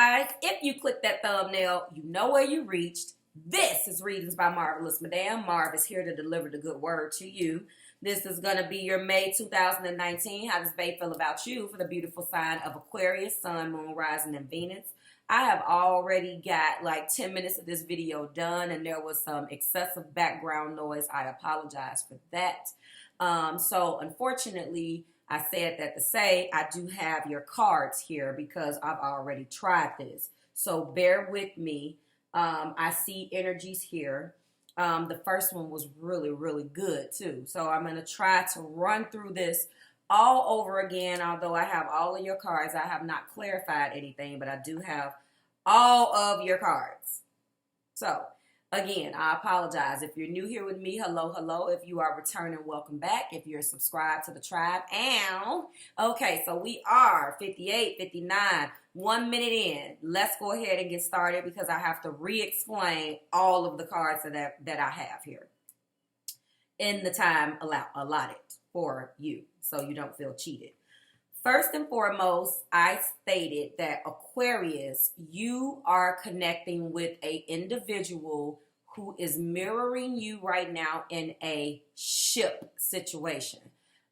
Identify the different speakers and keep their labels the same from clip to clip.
Speaker 1: guys, if you clicked that thumbnail, you know where you reached. This is Readings by Marvelous Madame. Marv is here to deliver the good word to you. This is going to be your May 2019. How does Bae feel about you for the beautiful sign of Aquarius, Sun, Moon, Rising, and Venus? I have already got like 10 minutes of this video done, and there was some excessive background noise. I apologize for that. So unfortunately, I said that to say I do have your cards here because I've already tried this. So bear with me. I see energies here. The first one was really, really good too. So I'm going to try to run through this all over again. Although I have all of your cards, I have not clarified anything, but I do have all of your cards. So again, I apologize. If you're new here with me, hello, hello. If you are returning, welcome back. If you're subscribed to the tribe, okay, so we are 58, 59, 1 minute in. Let's go ahead and get started because I have to re-explain all of the cards that I have here in the time allotted for you so you don't feel cheated. First and foremost, I stated that Aquarius, you are connecting with an individual who is mirroring you right now in a ship situation.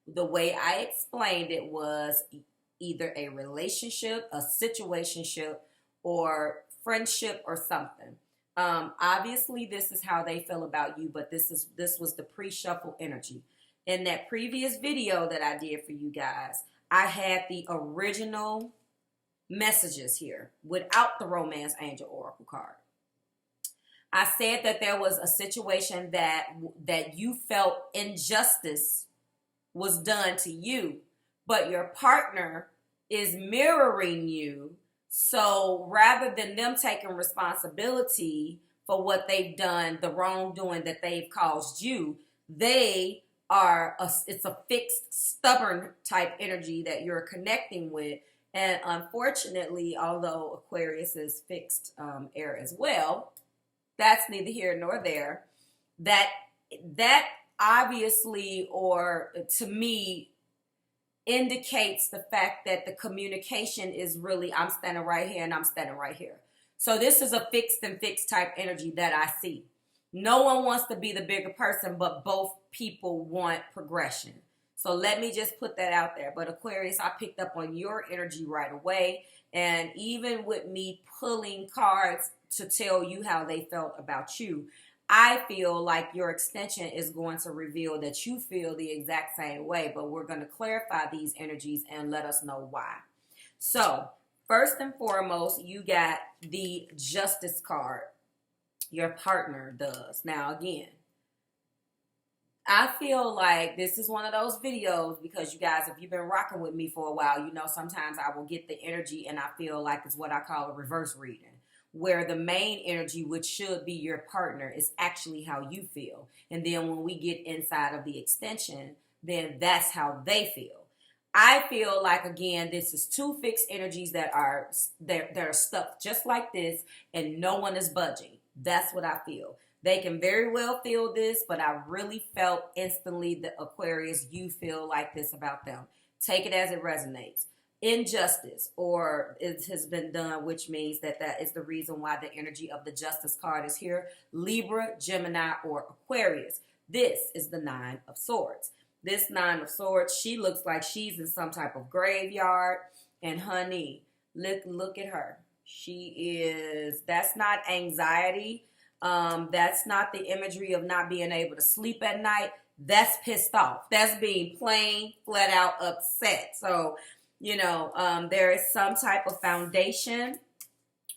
Speaker 1: The way I explained it was either a relationship, a situationship, or friendship or something. Obviously, this is how they feel about you, but this was the pre-shuffle energy. In that previous video that I did for you guys, I had the original messages here without the Romance Angel Oracle card. I said that there was a situation that you felt injustice was done to you, but your partner is mirroring you. So rather than them taking responsibility for what they've done, the wrongdoing that they've caused you, it's a fixed, stubborn type energy that you're connecting with. And unfortunately, although Aquarius is fixed air as well, that's neither here nor there. That obviously, or to me, indicates the fact that the communication is really, I'm standing right here and I'm standing right here. So this is a fixed type energy that I see. No one wants to be the bigger person, but both people want progression. So let me just put that out there. But Aquarius, I picked up on your energy right away. And even with me pulling cards to tell you how they felt about you, I feel like your extension is going to reveal that you feel the exact same way. But we're going to clarify these energies and let us know why. So first and foremost, you got the Justice card. Your partner does. Now, again, I feel like this is one of those videos because you guys, if you've been rocking with me for a while, you know sometimes I will get the energy and I feel like it's what I call a reverse reading, where the main energy, which should be your partner, is actually how you feel. And then when we get inside of the extension, then that's how they feel. I feel like, again, this is two fixed energies that are stuck just like this and no one is budging. That's what I feel. They can very well feel this, but I really felt instantly that Aquarius, you feel like this about them. Take it as it resonates. Injustice, or it has been done, which means that is the reason why the energy of the Justice card is here. Libra, Gemini, or Aquarius. This is the Nine of Swords. This Nine of Swords, she looks like she's in some type of graveyard. And honey, look at her. That's not anxiety. That's not the imagery of not being able to sleep at night. That's pissed off. That's being plain, flat out upset. So, you know, there is some type of foundation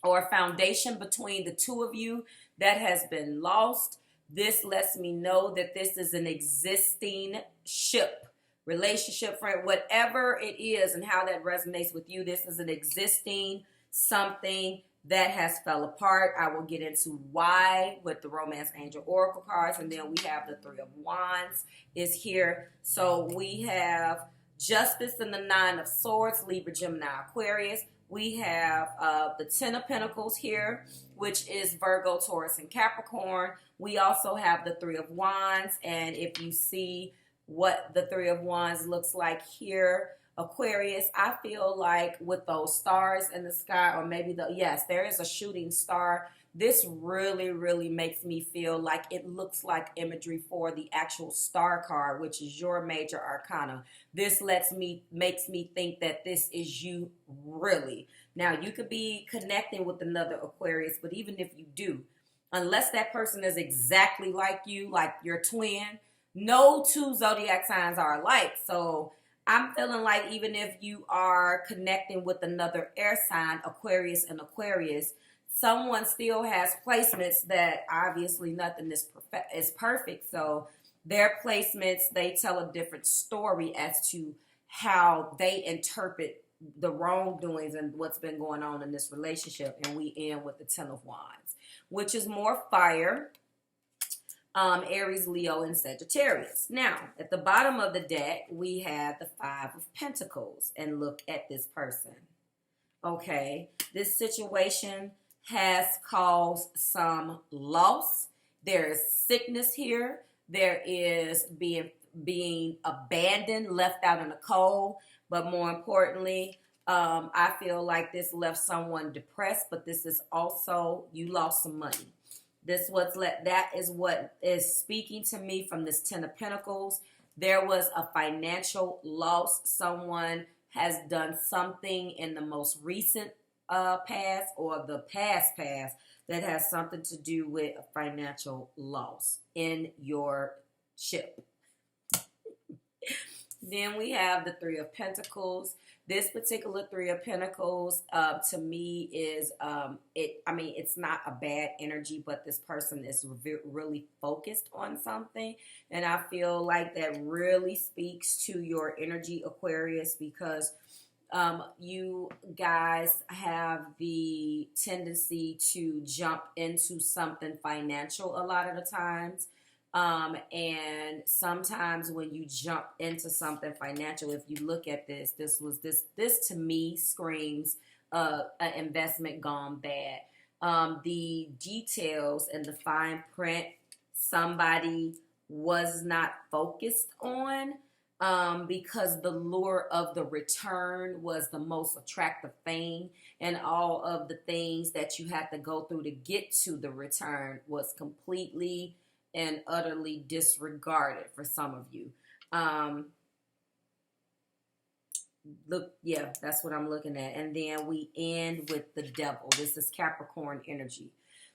Speaker 1: between the two of you that has been lost. This lets me know that this is an existing ship, relationship, friend, whatever it is and how that resonates with you. This is an existing something that has fell apart. I will get into why with the Romance Angel Oracle cards. And then we have the Three of Wands is here. So we have Justice and the Nine of Swords, Libra, Gemini, Aquarius. We have the Ten of Pentacles here, which is Virgo, Taurus, and Capricorn. We also have the Three of Wands. And if you see what the Three of Wands looks like here, Aquarius, I feel like with those stars in the sky, or maybe yes, there is a shooting star. This really, really makes me feel like it looks like imagery for the actual star card, which is your major arcana. This makes me think that this is you really. Now, you could be connecting with another Aquarius, but even if you do, unless that person is exactly like you, like your twin, no two zodiac signs are alike. So I'm feeling like even if you are connecting with another air sign, Aquarius and Aquarius, someone still has placements that obviously nothing is perfect. So their placements, they tell a different story as to how they interpret the wrongdoings and what's been going on in this relationship. And we end with the 10 of Wands, which is more fire. Aries, Leo, and Sagittarius. Now, at the bottom of the deck, we have the 5 of Pentacles. And look at this person. Okay, this situation has caused some loss. There is sickness here. There is being abandoned, left out in the cold. But more importantly, I feel like this left someone depressed. But this is also, you lost some money. That is what is speaking to me from this 10 of Pentacles. There was a financial loss. Someone has done something in the most recent past or the past that has something to do with a financial loss in your ship. Then we have the 3 of Pentacles. This particular 3 of Pentacles, to me, is it's not a bad energy, but this person is really focused on something, and I feel like that really speaks to your energy, Aquarius, because you guys have the tendency to jump into something financial a lot of the times. And sometimes when you jump into something financial, if you look at this to me screams an investment gone bad. The details and the fine print, somebody was not focused on, because the lure of the return was the most attractive thing, and all of the things that you had to go through to get to the return was completely and utterly disregarded for some of you. Look, yeah, that's what I'm looking at. And then we end with the Devil. This is Capricorn energy.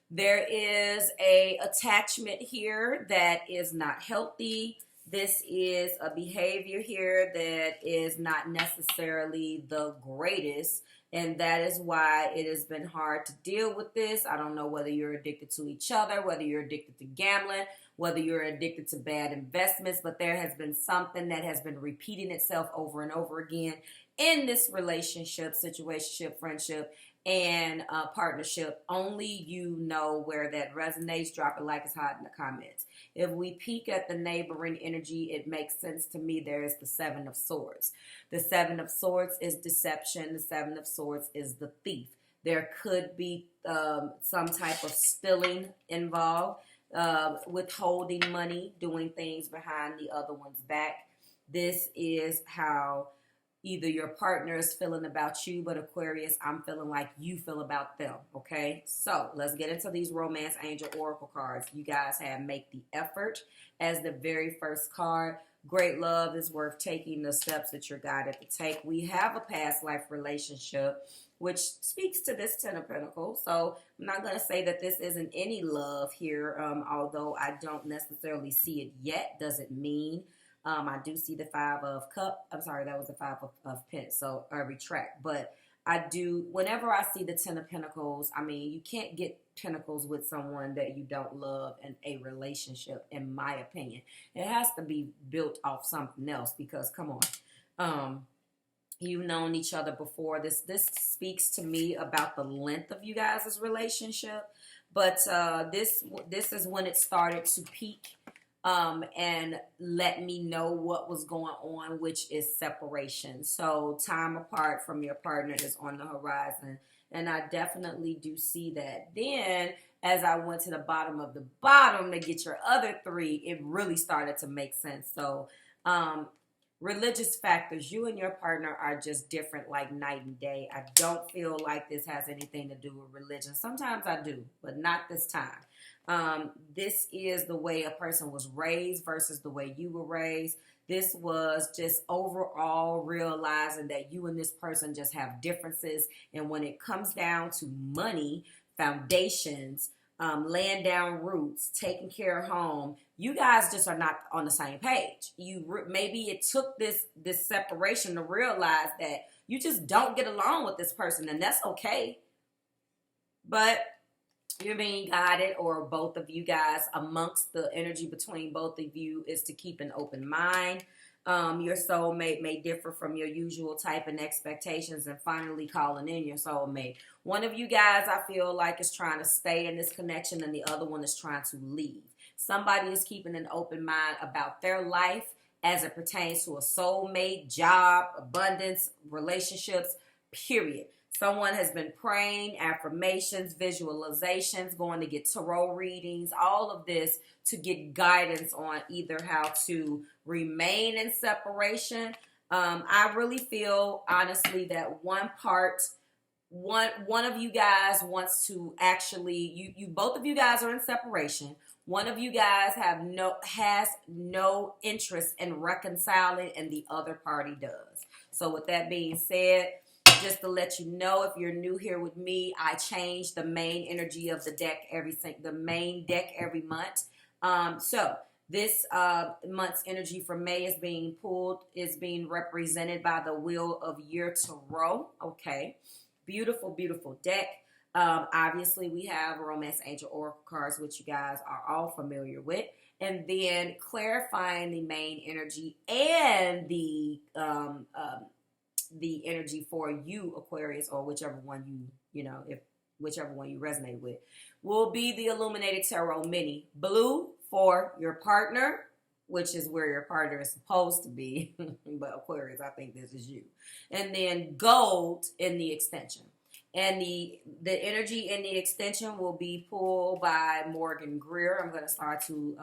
Speaker 1: There is a attachment here that is not healthy. This is a behavior here that is not necessarily the greatest, and that is why it has been hard to deal with this. I don't know whether you're addicted to each other, whether you're addicted to gambling, whether you're addicted to bad investments, but there has been something that has been repeating itself over and over again in this relationship, situationship, friendship, and partnership. Only you know where that resonates. Drop it like it's hot in the comments. If we peek at the neighboring energy, it makes sense to me. There is the 7 of Swords. The 7 of Swords is deception. The 7 of Swords is the thief. There could be some type of stealing involved, withholding money, doing things behind the other one's back. This is how either your partner is feeling about you, but Aquarius, I'm feeling like you feel about them, okay? So let's get into these Romance Angel Oracle cards. You guys have Make the Effort as the very first card. Great love is worth taking the steps that you're guided to take. We have a past life relationship, which speaks to this 10 of Pentacles. So I'm not going to say that this isn't any love here, although I don't necessarily see it yet. Doesn't mean. I do see the 5 of Cups. I'm sorry, that was the 5 of Pence, so I retract. But I do, whenever I see the 10 of Pentacles, I mean, you can't get Pentacles with someone that you don't love in a relationship, in my opinion. It has to be built off something else, because, come on, you've known each other before. This speaks to me about the length of you guys' relationship. But this is when it started to peak. And let me know what was going on, which is separation. So time apart from your partner is on the horizon. And I definitely do see that. Then, as I went to the bottom of the bottom to get your other 3, it really started to make sense. So, Religious factors. You and your partner are just different like night and day. I don't feel like this has anything to do with religion. Sometimes I do, but not this time. This is the way a person was raised versus the way you were raised. This was just overall realizing that you and this person just have differences. And when it comes down to money, foundations, laying down roots, taking care of home, you guys just are not on the same page. Maybe it took this separation to realize that you just don't get along with this person, and that's okay. But you're being guided, or both of you guys, amongst the energy between both of you is to keep an open mind. Your soulmate may differ from your usual type and expectations, and finally calling in your soulmate. One of you guys, I feel like, is trying to stay in this connection, and the other one is trying to leave. Somebody is keeping an open mind about their life as it pertains to a soulmate, job, abundance, relationships, period. Someone has been praying, affirmations, visualizations, going to get tarot readings, all of this to get guidance on either how to remain in separation. I really feel, honestly, that one of you guys wants to actually, both of you guys are in separation. One of you guys has no interest in reconciling, and the other party does. So with that being said, just to let you know, if you're new here with me, I change the main energy of the deck every month. So this month's energy for May is being represented by the Wheel of Year Tarot. Okay, beautiful, beautiful deck. Obviously, we have Romance Angel Oracle cards, which you guys are all familiar with. And then clarifying the main energy and the energy for you, Aquarius, or whichever one whichever one you resonate with, will be the Illuminated Tarot Mini. Blue for your partner, which is where your partner is supposed to be. But Aquarius, I think this is you. And then gold in the extension. And the energy in the extension will be pulled by Morgan Greer. I'm going to start to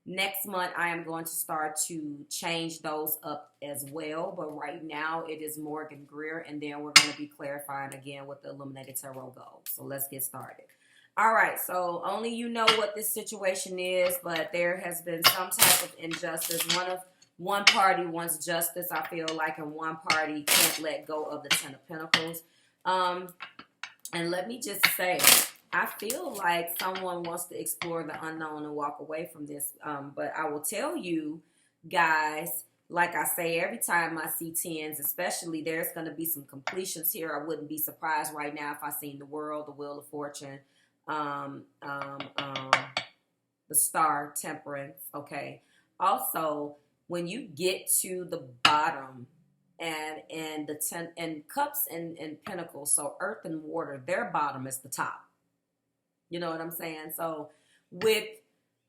Speaker 1: next month, I am going to start to change those up as well. But right now, it is Morgan Greer. And then we're going to be clarifying again what the Illuminated Tarot goes. So let's get started. All right. So only you know what this situation is. But there has been some type of injustice. One party wants justice, I feel like, and one party can't let go of the Ten of Pentacles. And let me just say, I feel like someone wants to explore the unknown and walk away from this. But I will tell you guys, like I say every time I see tens, especially, there's going to be some completions here. I wouldn't be surprised right now if I seen the World, the Wheel of Fortune, the Star, Temperance. Okay. Also, when you get to the bottom and the ten and cups and pentacles, so earth and water, their bottom is the top. You know what I'm saying? So with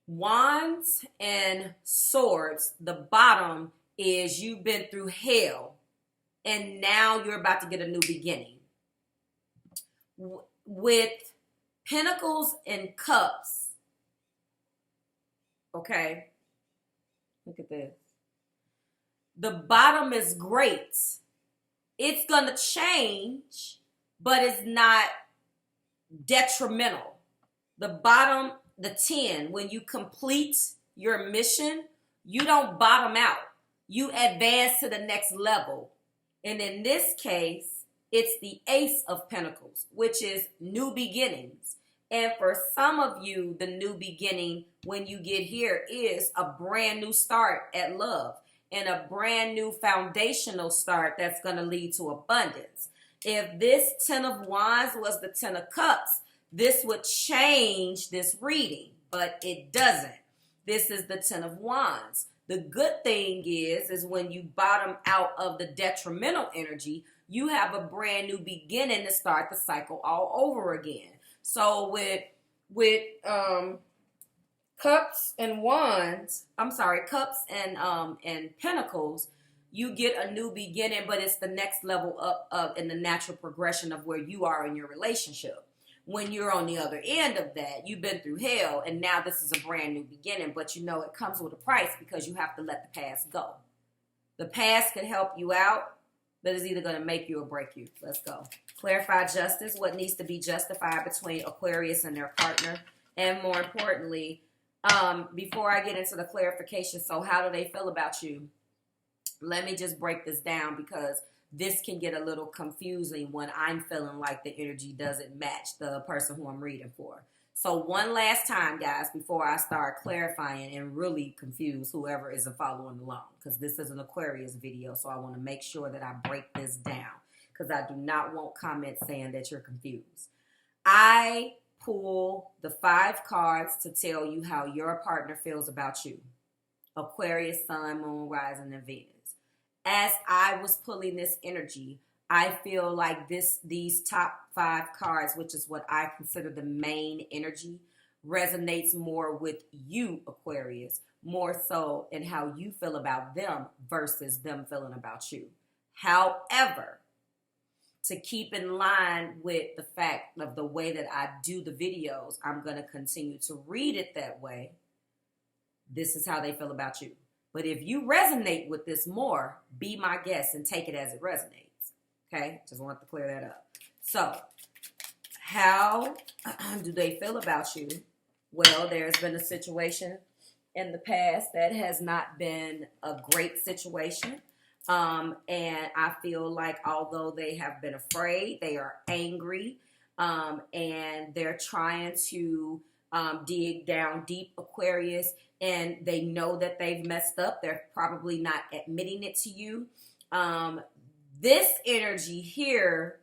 Speaker 1: wands and swords, the bottom is you've been through hell and now you're about to get a new beginning. With pentacles and cups, okay, look at this. The bottom is great. It's going to change, but it's not detrimental. The bottom, the 10, when you complete your mission, you don't bottom out. You advance to the next level. And in this case, it's the Ace of Pentacles, which is new beginnings. And for some of you, the new beginning when you get here is a brand new start at love and a brand new foundational start that's going to lead to abundance. If this Ten of Wands was the Ten of Cups, this would change this reading, but it doesn't. This is the Ten of Wands. The good thing is when you bottom out of the detrimental energy, you have a brand new beginning to start the cycle all over again. So with cups and pentacles, you get a new beginning, but it's the next level up in the natural progression of where you are in your relationship. when you're on the other end of that. You've been through hell, and now this is a brand new beginning, but you know it comes with a price because you have to let the past go. The past can help you out, but it's either going to make you or break you. Let's go. Clarify justice, what needs to be justified between Aquarius and their partner. And more importantly, before I get into the clarification, so how do they feel about you? Let me just break this down because this can get a little confusing when I'm feeling like the energy doesn't match the person who I'm reading for. So one last time, guys, before I start clarifying and really confuse whoever isn't following along, because this is an Aquarius video, so I want to make sure that I break this down because I do not want comments saying that you're confused. I pull the 5 cards to tell you how your partner feels about you. Aquarius, Sun, Moon, Rising, and Venus. As I was pulling this energy, I feel like these top 5 cards, which is what I consider the main energy, resonates more with you, Aquarius, more so in how you feel about them versus them feeling about you. However, to keep in line with the fact of the way that I do the videos, I'm going to continue to read it that way. This is how they feel about you. But if you resonate with this more, be my guest and take it as it resonates. Okay? Just wanted to clear that up. So, how do they feel about you? Well, there's been a situation in the past that has not been a great situation. And I feel like although they have been afraid, they are angry, and they're trying to dig down deep, Aquarius, and they know that they've messed up. They're probably not admitting it to you. This energy here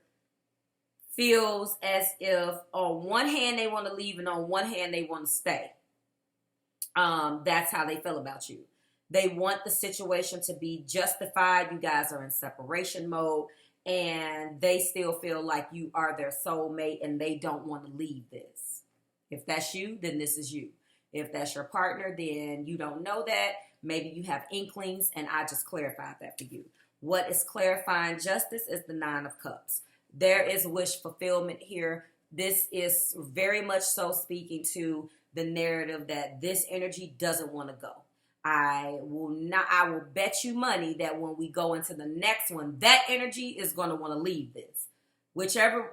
Speaker 1: feels as if on one hand they want to leave and on one hand they want to stay. That's how they feel about you. They want the situation to be justified. You guys are in separation mode and they still feel like you are their soulmate and they don't want to leave this. If that's you, then this is you. If that's your partner, then you don't know that. Maybe you have inklings and I just clarified that for you. What is clarifying justice is the 9 of Cups. There is wish fulfillment here. This is very much so speaking to the narrative that this energy doesn't want to go. I will bet you money that when we go into the next one, that energy is going to want to leave this. Whichever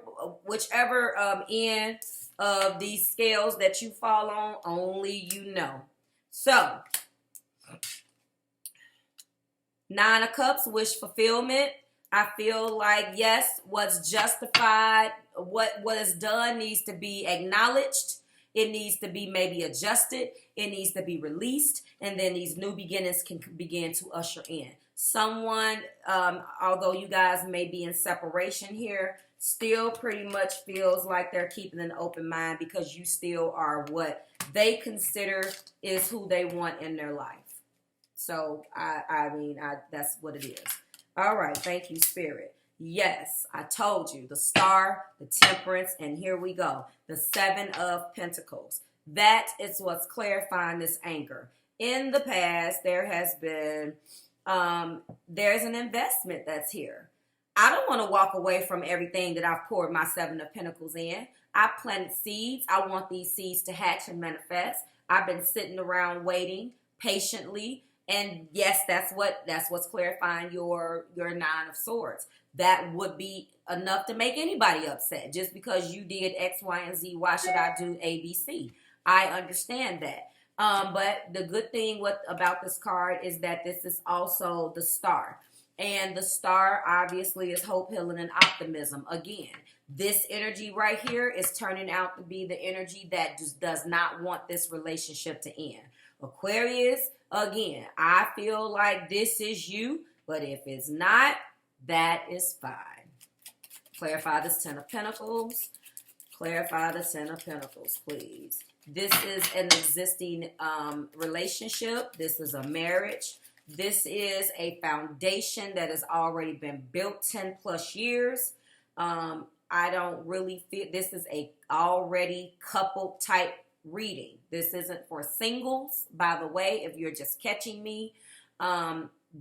Speaker 1: end of these scales that you fall on, only you know. So, 9 of Cups, wish fulfillment. I feel like, yes, what's justified, what is done needs to be acknowledged. It needs to be maybe adjusted. It needs to be released. And then these new beginnings can begin to usher in. Someone, although you guys may be in separation here, still pretty much feels like they're keeping an open mind because you still are what they consider is who they want in their life. So, I mean, that's what it is. All right. Thank you, Spirit. Yes, I told you. The Star, the Temperance, and here we go. The 7 of Pentacles. That is what's clarifying this anger. In the past, there has been, there's an investment that's here. I don't want to walk away from everything that I've poured my 7 of Pentacles in. I planted seeds. I want these seeds to hatch and manifest. I've been sitting around waiting patiently. And yes, that's what's clarifying your 9 of Swords. That would be enough to make anybody upset. Just because you did X, Y, and Z, why should I do A, B, C? I understand that. But the good thing about this card is that this is also the Star. And the Star obviously is hope, healing, and optimism. Again, this energy right here is turning out to be the energy that just does not want this relationship to end. Aquarius, again, I feel like this is you, but if it's not, that is fine. Clarify this 10 of Pentacles. Clarify the 10 of Pentacles, please. This is an existing relationship. This is a marriage. This is a foundation that has already been built 10 plus years. I don't really feel this is a already couple type reading. This isn't for singles, by the way, if you're just catching me.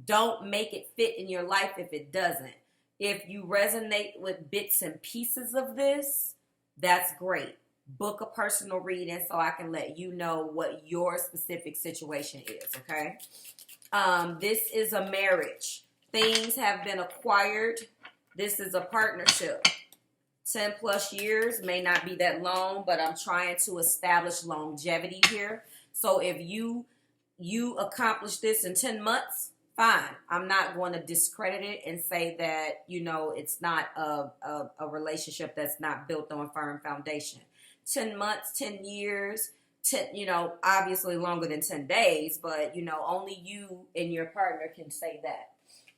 Speaker 1: Don't make it fit in your life if it doesn't. If you resonate with bits and pieces of this, that's great. Book a personal reading so I can let you know what your specific situation is, okay? This is a marriage. Things have been acquired. This is a partnership. 10 plus years may not be that long, but I'm trying to establish longevity here. So if you accomplish this in 10 months, fine. I'm not going to discredit it and say that, you know, it's not a relationship that's not built on firm foundation. 10 months, 10 years, 10, you know, obviously longer than 10 days, but, you know, only you and your partner can say that.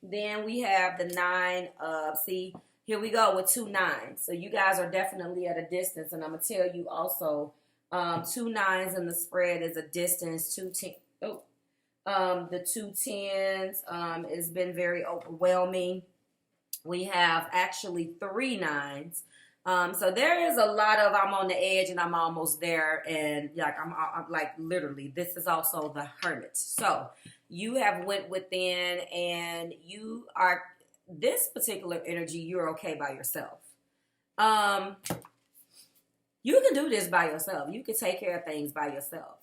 Speaker 1: Then we have the 9 of, see, here we go with 2 9s. So you guys are definitely at a distance, and I'm going to tell you also, 2 9s in the spread is a distance, 2 10. The 2 10s has been very overwhelming. We have actually 3 9s. So there is a lot of I'm on the edge and I'm almost there, and like I'm like literally this is also the Hermit. So you have went within and you are this particular energy, you're okay by yourself. You can do this by yourself. You can take care of things by yourself.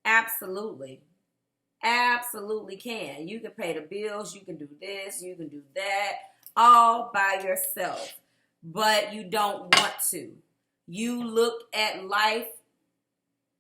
Speaker 1: Absolutely. Absolutely can. You can pay the bills, you can do this, you can do that, all by yourself. But you don't want to. You look at life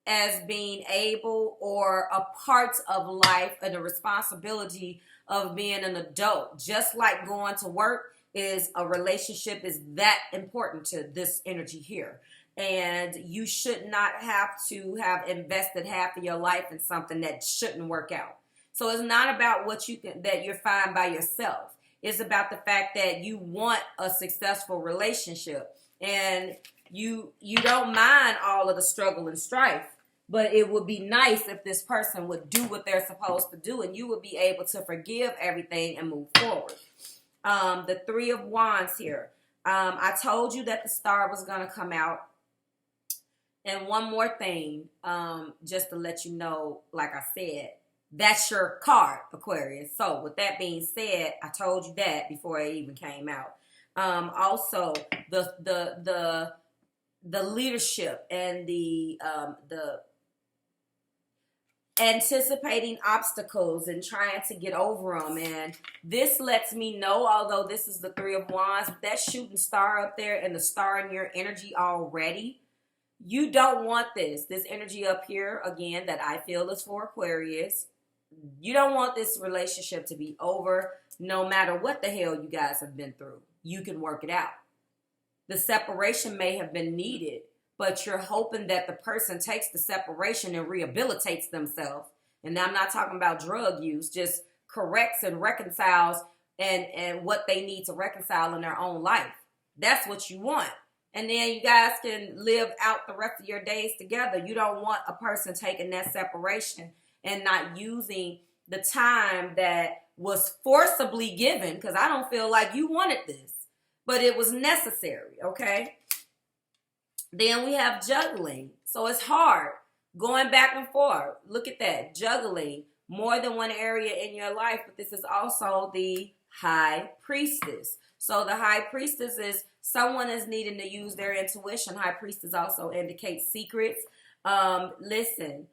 Speaker 1: as being able or a part of life and the responsibility of being an adult. Just like going to work is a relationship is that important to this energy here. And you should not have to have invested half of your life in something that shouldn't work out. So it's not about what you can, that you're fine by yourself. It's about the fact that you want a successful relationship and you don't mind all of the struggle and strife, but it would be nice if this person would do what they're supposed to do and you would be able to forgive everything and move forward. The 3 of Wands here. I told you that the star was going to come out. And one more thing, just to let you know, like I said, that's your card, Aquarius. So with that being said, I told you that before it even came out. Also, the leadership and the anticipating obstacles and trying to get over them. And this lets me know, although this is the 3 of Wands, that shooting star up there and the star in your energy already, you don't want this energy up here, again, that I feel is for Aquarius. You don't want this relationship to be over no matter what the hell you guys have been through. You can work it out. The separation may have been needed, but you're hoping that the person takes the separation and rehabilitates themselves. And I'm not talking about drug use, just corrects and reconciles and what they need to reconcile in their own life. That's what you want. And then you guys can live out the rest of your days together. You don't want a person taking that separation and not using the time that was forcibly given, because I don't feel like you wanted this, but it was necessary, okay? Then we have juggling. So it's hard going back and forth. Look at that, juggling more than one area in your life, but this is also the High Priestess. So the High Priestess is someone is needing to use their intuition. High Priestess also indicates secrets. Listen,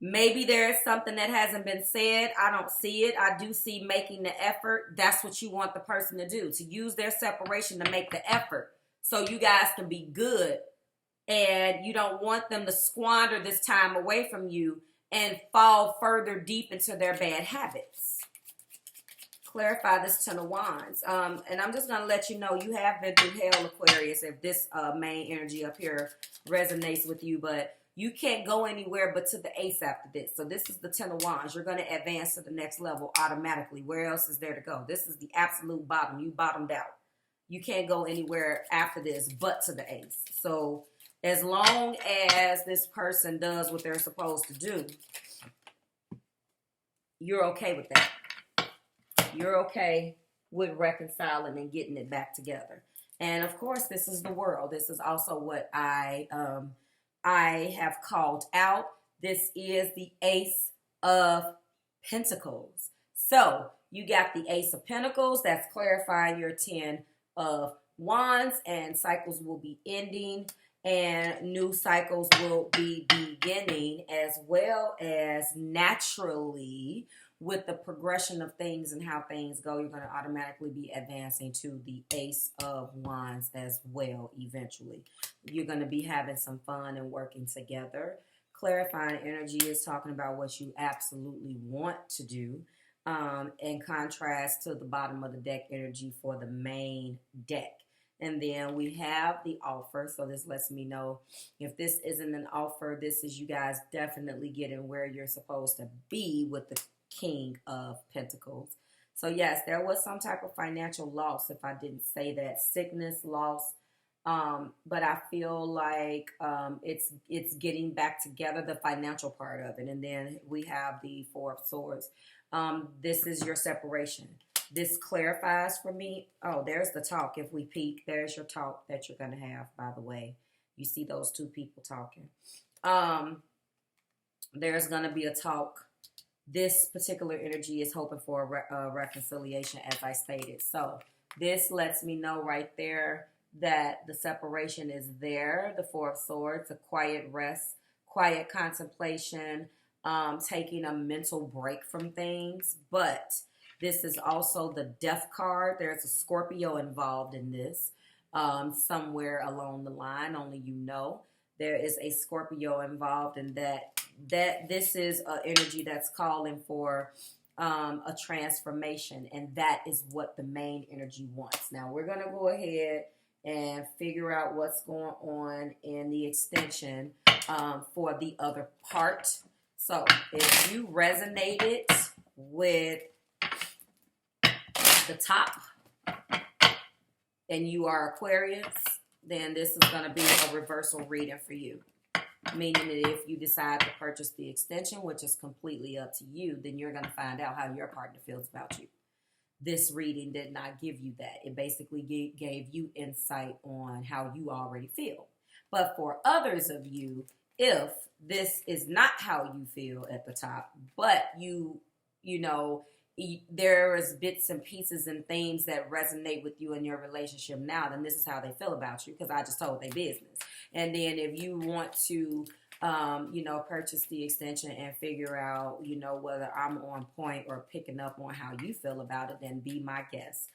Speaker 1: maybe there is something that hasn't been said. I don't see it. I do see making the effort. That's what you want the person to do, to use their separation to make the effort so you guys can be good. And you don't want them to squander this time away from you and fall further deep into their bad habits. Clarify this 10 of Wands. And I'm just going to let you know you have been through hell, Aquarius, if this main energy up here resonates with you. But you can't go anywhere but to the Ace after this. So this is the 10 of Wands. You're going to advance to the next level automatically. Where else is there to go? This is the absolute bottom. You bottomed out. You can't go anywhere after this but to the Ace. So as long as this person does what they're supposed to do, you're okay with that. You're okay with reconciling and getting it back together. And of course, this is the World. This is also what I have called out. This is the Ace of Pentacles. So you got the Ace of Pentacles. That's clarifying your 10 of Wands, and cycles will be ending. and new cycles will be beginning, as well as naturally with the progression of things and how things go, you're going to automatically be advancing to the Ace of Wands as well eventually. You're going to be having some fun and working together. Clarifying energy is talking about what you absolutely want to do, in contrast to the bottom of the deck energy for the main deck. And then we have the offer. So this lets me know if this isn't an offer, this is you guys definitely getting where you're supposed to be with the King of Pentacles. So yes, there was some type of financial loss, if I didn't say that. Sickness, loss. But I feel like it's getting back together, the financial part of it. And then we have the Four of Swords. This is your separation. This clarifies for me. Oh, there's the talk. If we peek, there's your talk that you're going to have, by the way. You see those two people talking. There's going to be a talk. This particular energy is hoping for a reconciliation, as I stated. So this lets me know right there that the separation is there. The Four of Swords, a quiet rest, quiet contemplation, taking a mental break from things. But this is also the Death card. There's a Scorpio involved in this, somewhere along the line, only you know. There is a Scorpio involved in that. This is an energy that's calling for a transformation, and that is what the main energy wants. Now we're going to go ahead and figure out what's going on in the extension for the other part. So if you resonated with the top and you are Aquarius, then this is going to be a reversal reading for you. Meaning that if you decide to purchase the extension, which is completely up to you, then you're going to find out how your partner feels about you. This reading did not give you that. It basically gave you insight on how you already feel. But for others of you, if this is not how you feel at the top, but you know, there is bits and pieces and things that resonate with you in your relationship now, then this is how they feel about you, because I just told their business. And then if you want to, purchase the extension and figure out, whether I'm on point or picking up on how you feel about it, then be my guest.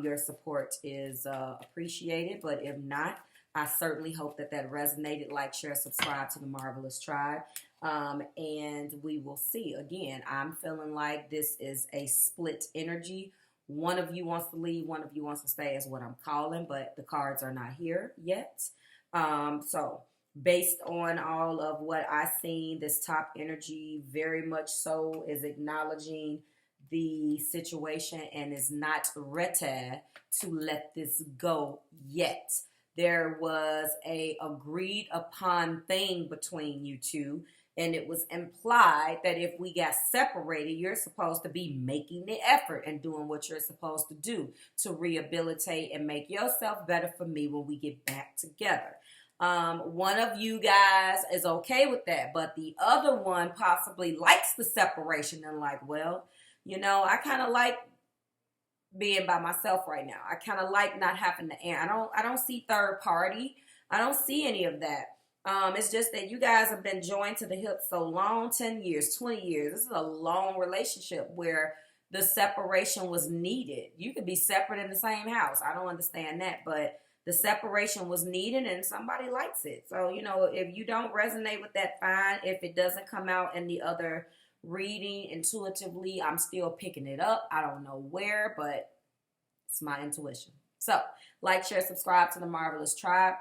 Speaker 1: Your support is appreciated, but if not, I certainly hope that resonated. Like, share, subscribe to the Marvelous Tribe. And we will see. Again, I'm feeling like this is a split energy. One of you wants to leave, one of you wants to stay is what I'm calling, but the cards are not here yet. So based on all of what I've seen, this top energy very much so is acknowledging the situation and is not ready to let this go yet. There was a agreed upon thing between you two, and it was implied that if we got separated, you're supposed to be making the effort and doing what you're supposed to do to rehabilitate and make yourself better for me when we get back together. One of you guys is okay with that, but the other one possibly likes the separation and like, well, I kind of like being by myself right now. I kind of like not having to answer. I don't see third party. I don't see any of that. It's just that you guys have been joined to the hip so long, 10 years, 20 years. This is a long relationship where the separation was needed. You could be separate in the same house. I don't understand that, but the separation was needed and somebody likes it. So, if you don't resonate with that, fine. If it doesn't come out in the other reading intuitively, I'm still picking it up. I don't know where, but it's my intuition. So, like, share, subscribe to the Marvelous Tribe.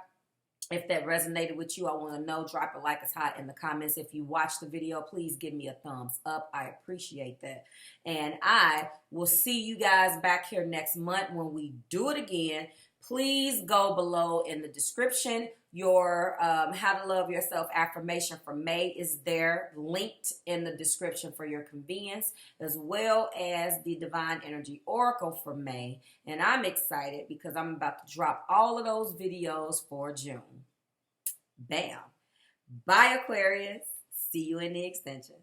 Speaker 1: If that resonated with you, I want to know. Drop a like, it's hot in the comments. If you watch the video, please give me a thumbs up. I appreciate that. And I will see you guys back here next month when we do it again. Please go below in the description. Your How to Love Yourself affirmation for May is there, linked in the description for your convenience, as well as the Divine Energy Oracle for May. And I'm excited because I'm about to drop all of those videos for June. Bam. Bye, Aquarius. See you in the extension.